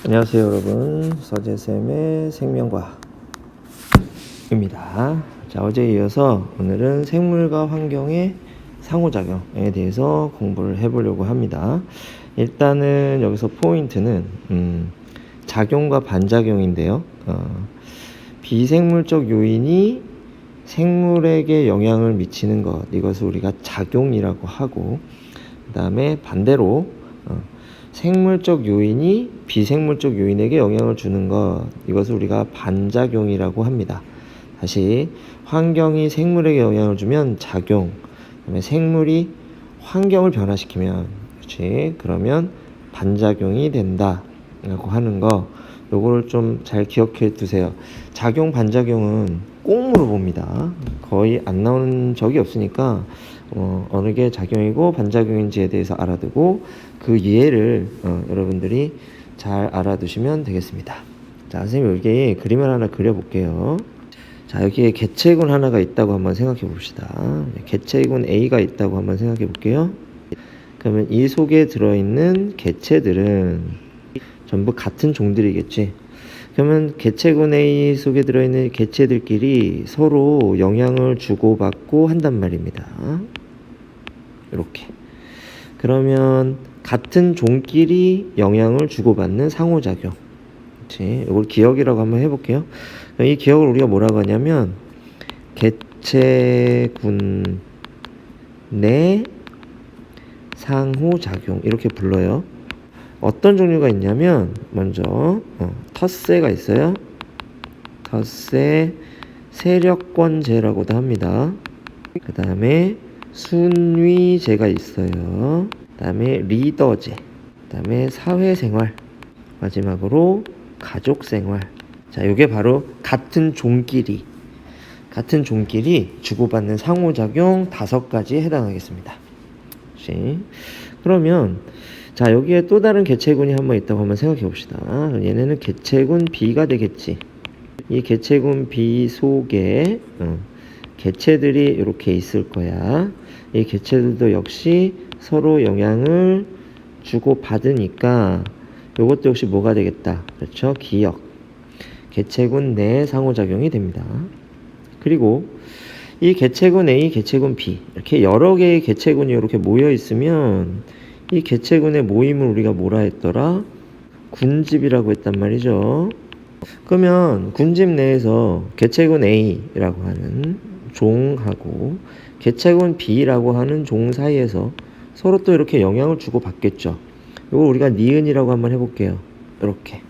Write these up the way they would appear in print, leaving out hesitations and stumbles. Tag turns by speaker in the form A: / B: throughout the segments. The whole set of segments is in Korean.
A: 안녕하세요 여러분, 서재쌤의 생명과학입니다. 자, 어제에 이어서 오늘은 생물과 환경의 상호작용에 대해서 공부를 해보려고 합니다. 일단은 여기서 포인트는 작용과 반작용인데요. 비생물적 요인이 생물에게 영향을 미치는 것, 이것을 우리가 작용이라고 하고, 그 다음에 반대로 생물적 요인이 비생물적 요인에게 영향을 주는 것, 이것을 우리가 반작용이라고 합니다. 다시, 환경이 생물에게 영향을 주면 작용, 그다음에 생물이 환경을 변화시키면, 그렇지, 그러면 반작용이 된다 라고 하는 거, 요거를 좀 잘 기억해 두세요. 작용, 반작용은 꼭 물어봅니다. 거의 안 나오는 적이 없으니까 어느 게 작용이고 반작용인지에 대해서 알아두고 그 예를 여러분들이 잘 알아두시면 되겠습니다. 자, 선생님 여기에 그림을 하나 그려볼게요. 자, 여기에 개체군 하나가 있다고 한번 생각해 봅시다. 개체군 A가 있다고 한번 생각해 볼게요. 그러면 이 속에 들어있는 개체들은 전부 같은 종들이겠지. 그러면 개체군 A 속에 들어있는 개체들끼리 서로 영향을 주고받고 한단 말입니다. 이렇게. 그러면 같은 종끼리 영향을 주고받는 상호작용. 그렇지. 이걸 기억이라고 한번 해볼게요. 이 기억을 우리가 뭐라고 하냐면 개체군 내 상호작용 이렇게 불러요. 어떤 종류가 있냐면 먼저 텃세가 있어요. 텃세 세력권제라고도 합니다. 그 다음에 순위제가 있어요. 그 다음에 리더제, 그 다음에 사회생활, 마지막으로 가족생활. 자, 이게 바로 같은 종끼리 주고받는 상호작용 5가지에 해당하겠습니다. 그러면 자, 여기에 또 다른 개체군이 한번 있다고 한번 생각해 봅시다. 얘네는 개체군 B가 되겠지. 이 개체군 B 속에 개체들이 이렇게 있을 거야. 이 개체들도 역시 서로 영향을 주고 받으니까 이것도 역시 뭐가 되겠다. 그렇죠? 기억. 개체군 내 상호작용이 됩니다. 그리고 이 개체군 A, 개체군 B 이렇게 여러 개의 개체군이 이렇게 모여 있으면 이 개체군의 모임을 우리가 뭐라 했더라? 군집이라고 했단 말이죠. 그러면 군집 내에서 개체군 A라고 하는 종하고 개체군 B라고 하는 종 사이에서 서로 또 이렇게 영향을 주고 받겠죠. 이거 우리가 니은이라고 한번 해볼게요. 이렇게.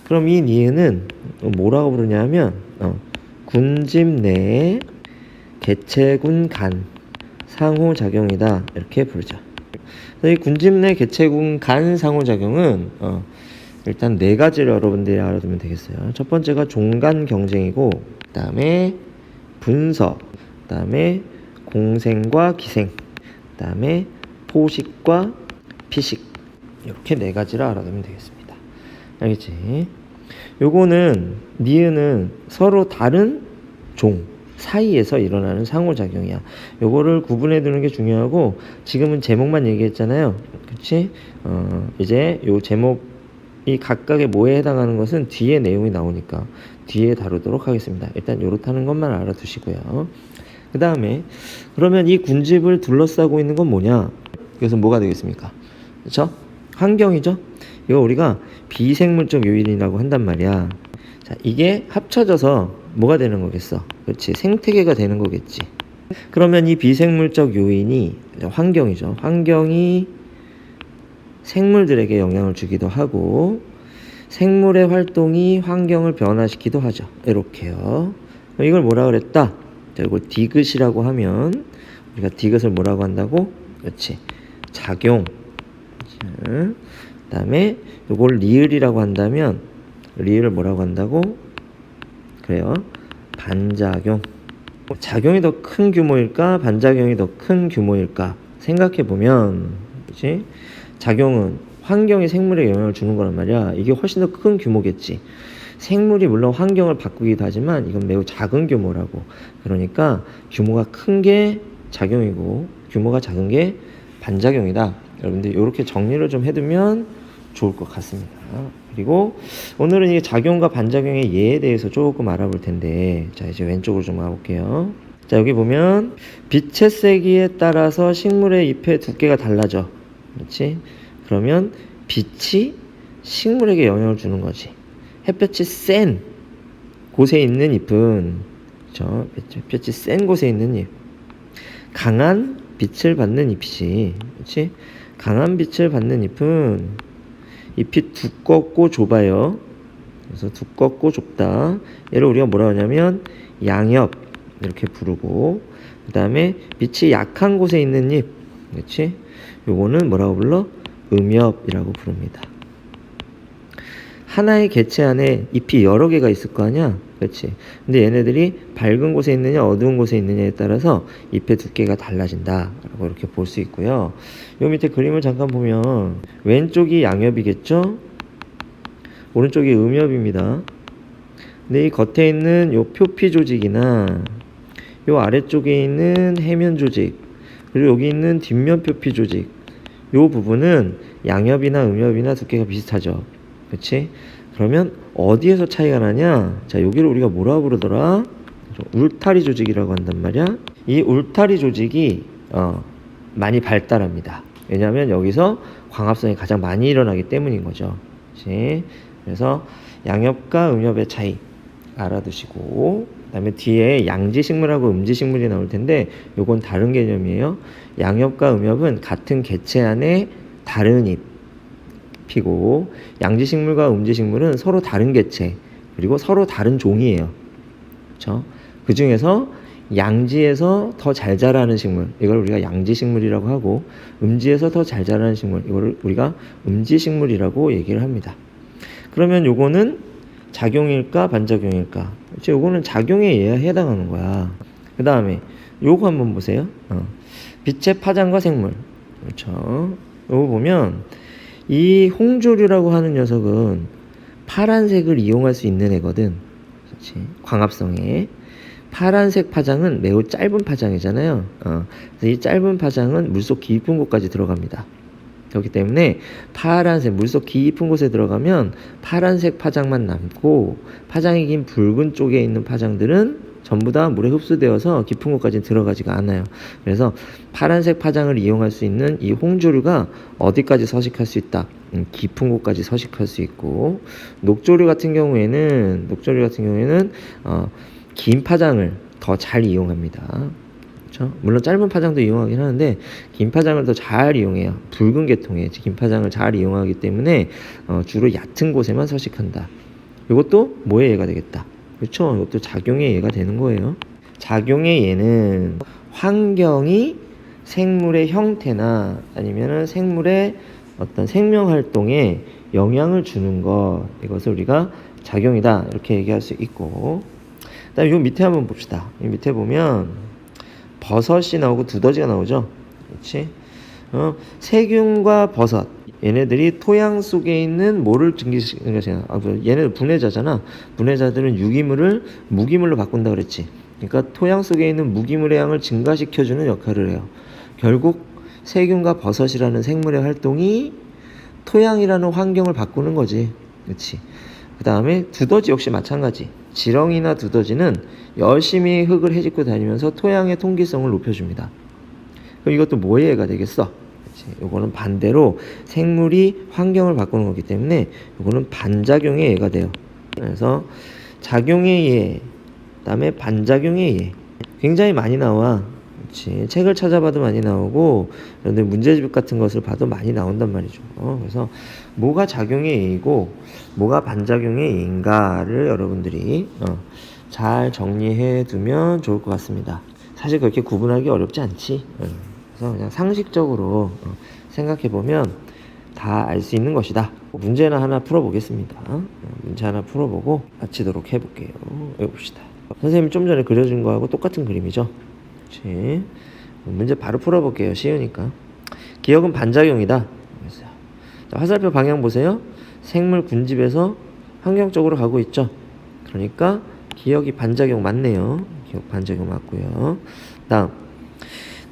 A: 그럼 이 니은은 뭐라고 부르냐면 군집 내의 개체군 간 상호작용이다 이렇게 부르죠. 이 군집 내 개체군 간 상호작용은 일단 4가지를 여러분들이 알아두면 되겠어요. 첫 번째가 종간 경쟁이고, 그 다음에 분석, 그 다음에 공생과 기생, 그 다음에 포식과 피식, 이렇게 4가지를 알아두면 되겠습니다. 알겠지? 요거는 니은은 서로 다른 종 사이에서 일어나는 상호작용이야. 요거를 구분해 두는 게 중요하고, 지금은 제목만 얘기했잖아요. 그치? 이제 요 제목이 각각의 뭐에 해당하는 것은 뒤에 내용이 나오니까 뒤에 다루도록 하겠습니다. 일단 요렇다는 것만 알아두시고요. 그 다음에 그러면 이 군집을 둘러싸고 있는 건 뭐냐? 그래서 뭐가 되겠습니까? 그렇죠? 환경이죠? 이거 우리가 비생물적 요인이라고 한단 말이야. 자, 이게 합쳐져서 뭐가 되는 거겠어? 그렇지, 생태계가 되는 거겠지. 그러면 이 비생물적 요인이 환경이죠. 환경이 생물들에게 영향을 주기도 하고 생물의 활동이 환경을 변화시키기도 하죠. 이렇게요. 이걸 뭐라 그랬다? 자, 이걸 디귿이라고 하면 우리가 디귿을 뭐라고 한다고? 그렇지, 작용. 그 다음에 이걸 리을이라고 한다면 리을을 뭐라고 한다고? 그래요, 반작용. 작용이 더 큰 규모일까? 반작용이 더 큰 규모일까? 생각해보면, 그치? 작용은 환경이 생물에 영향을 주는 거란 말이야. 이게 훨씬 더 큰 규모겠지. 생물이 물론 환경을 바꾸기도 하지만 이건 매우 작은 규모라고. 그러니까 규모가 큰 게 작용이고 규모가 작은 게 반작용이다. 여러분들 이렇게 정리를 좀 해두면 좋을 것 같습니다. 그리고 오늘은 이게 작용과 반작용의 예에 대해서 조금 알아볼 텐데, 자, 이제 왼쪽으로 좀 가볼게요. 자, 여기 보면 빛의 세기에 따라서 식물의 잎의 두께가 달라져. 그렇지? 그러면 빛이 식물에게 영향을 주는 거지. 햇볕이 센 곳에 있는 잎은, 그렇죠? 햇볕이 센 곳에 있는 잎, 강한 빛을 받는 잎이지. 그렇지? 강한 빛을 받는 잎은 잎이 두껍고 좁아요. 그래서 두껍고 좁다. 얘를 우리가 뭐라 하냐면 양엽 이렇게 부르고, 그 다음에 빛이 약한 곳에 있는 잎, 그렇지? 요거는 뭐라고 불러? 음엽이라고 부릅니다. 하나의 개체 안에 잎이 여러 개가 있을 거 아니야? 그렇지? 근데 얘네들이 밝은 곳에 있느냐 어두운 곳에 있느냐에 따라서 잎의 두께가 달라진다 라고 이렇게 볼 수 있고요. 요 밑에 그림을 잠깐 보면 왼쪽이 양엽이겠죠? 오른쪽이 음엽입니다. 근데 이 겉에 있는 요 표피 조직이나 요 아래쪽에 있는 해면 조직, 그리고 여기 있는 뒷면 표피 조직, 요 부분은 양엽이나 음엽이나 두께가 비슷하죠. 그렇지? 그러면 어디에서 차이가 나냐? 자, 여기를 우리가 뭐라고 부르더라? 울타리 조직이라고 한단 말이야. 이 울타리 조직이 많이 발달합니다. 왜냐하면 여기서 광합성이 가장 많이 일어나기 때문인 거죠. 그렇지? 그래서 양엽과 음엽의 차이 알아두시고, 그 다음에 뒤에 양지식물하고 음지식물이 나올 텐데 요건 다른 개념이에요. 양엽과 음엽은 같은 개체 안에 다른 잎이고, 양지식물과 음지식물은 서로 다른 개체 그리고 서로 다른 종이에요. 그렇죠? 그 중에서 양지에서 더 잘 자라는 식물, 이걸 우리가 양지식물이라고 하고, 음지에서 더 잘 자라는 식물, 이걸 우리가 음지식물이라고 얘기를 합니다. 그러면 요거는 작용일까 반작용일까? 그렇지? 요거는 작용에 해당하는 거야. 그 다음에 요거 한번 보세요. 빛의 파장과 생물. 그렇죠? 요거 보면 이 홍조류라고 하는 녀석은 파란색을 이용할 수 있는 애거든. 그렇지? 광합성에. 파란색 파장은 매우 짧은 파장이잖아요. 그래서 이 짧은 파장은 물속 깊은 곳까지 들어갑니다. 그렇기 때문에 파란색, 물속 깊은 곳에 들어가면 파란색 파장만 남고, 파장이 긴 붉은 쪽에 있는 파장들은 전부 다 물에 흡수되어서 깊은 곳까지 들어가지가 않아요. 그래서 파란색 파장을 이용할 수 있는 이 홍조류가 어디까지 서식할 수 있다? 깊은 곳까지 서식할 수 있고, 녹조류 같은 경우에는 긴 파장을 더 잘 이용합니다. 그렇죠? 물론 짧은 파장도 이용하긴 하는데 긴 파장을 더 잘 이용해요. 붉은 계통의 긴 파장을 잘 이용하기 때문에 주로 얕은 곳에만 서식한다. 이것도 뭐의 예가 되겠다. 그렇죠? 이것도 작용의 예가 되는 거예요. 작용의 예는 환경이 생물의 형태나 아니면은 생물의 어떤 생명 활동에 영향을 주는 것, 이것을 우리가 작용이다 이렇게 얘기할 수 있고, 그다음에 요 밑에 한번 봅시다. 이 밑에 보면 버섯이 나오고 두더지가 나오죠. 그렇지? 세균과 버섯, 얘네들이 토양 속에 있는 뭐를 증기시키는 것이냐? 얘네들 분해자잖아. 분해자들은 유기물을 무기물로 바꾼다 그랬지. 그러니까 토양 속에 있는 무기물의 양을 증가시켜주는 역할을 해요. 결국 세균과 버섯이라는 생물의 활동이 토양이라는 환경을 바꾸는 거지. 그렇지? 그 다음에 두더지 역시 마찬가지. 지렁이나 두더지는 열심히 흙을 헤집고 다니면서 토양의 통기성을 높여줍니다. 그럼 이것도 뭐의 예가 되겠어? 이거는 반대로 생물이 환경을 바꾸는 거기 때문에 이거는 반작용의 예가 돼요. 그래서 작용의 예, 그다음에 반작용의 예, 굉장히 많이 나와. 그렇지? 책을 찾아봐도 많이 나오고, 그런데 문제집 같은 것을 봐도 많이 나온단 말이죠. 그래서 뭐가 작용의 예이고 뭐가 반작용의 예인가를 여러분들이 잘 정리해 두면 좋을 것 같습니다. 사실 그렇게 구분하기 어렵지 않지. 그래서 그냥 상식적으로 생각해 보면 다 알 수 있는 것이다. 문제나 하나 풀어보겠습니다. 문제 하나 풀어보고 마치도록 해볼게요. 여기 봅시다. 선생님이 좀 전에 그려준 거하고 똑같은 그림이죠. 그렇지? 문제 바로 풀어볼게요. 쉬우니까. 기억은 반작용이다. 자, 화살표 방향 보세요. 생물 군집에서 환경적으로 가고 있죠. 그러니까 기억이 반작용 맞네요. 기억 반작용 맞고요. 다음,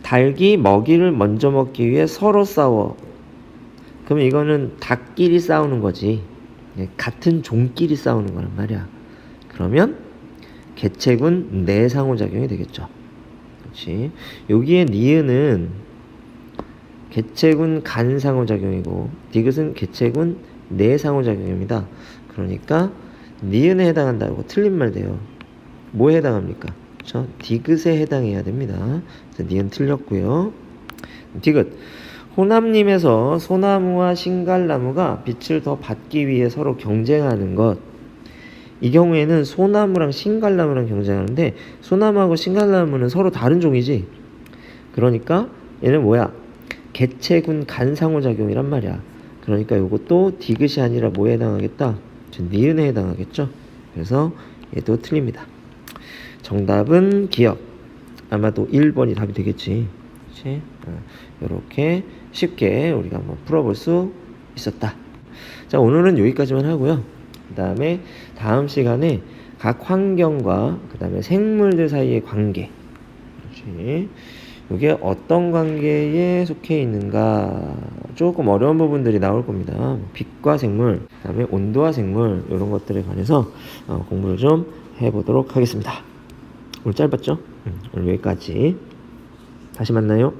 A: 닭이 먹이를 먼저 먹기 위해 서로 싸워. 그럼 이거는 닭끼리 싸우는 거지. 같은 종끼리 싸우는 거란 말이야. 그러면 개체군 내 상호작용이 되겠죠. 그렇지. 여기에 니은은 개체군 간 상호작용이고 디귿은 개체군 내 상호작용입니다. 그러니까 니은에 해당한다고 틀린 말 돼요. 뭐에 해당합니까? 그렇죠? 디귿에 해당해야 됩니다. 그래서 니은 틀렸고요. 디귿. 호남림에서 소나무와 신갈나무가 빛을 더 받기 위해 서로 경쟁하는 것. 이 경우에는 소나무랑 신갈나무랑 경쟁하는데 소나무하고 신갈나무는 서로 다른 종이지. 그러니까 얘는 뭐야? 개체군 간 상호작용이란 말이야. 그러니까 이것도 디귿이 아니라 뭐에 해당하겠다? 니은에 해당하겠죠. 그래서 얘도 틀립니다. 정답은 기억. 아마도 1번이 답이 되겠지. 그렇지? 이렇게 쉽게 우리가 한번 풀어볼 수 있었다. 자, 오늘은 여기까지만 하고요. 그 다음에 다음 시간에 각 환경과 그 다음에 생물들 사이의 관계, 그렇지? 이게 어떤 관계에 속해 있는가, 조금 어려운 부분들이 나올 겁니다. 빛과 생물, 그 다음에 온도와 생물, 이런 것들에 관해서 공부를 좀 해보도록 하겠습니다. 오늘 짧았죠? 오늘 여기까지. 다시 만나요.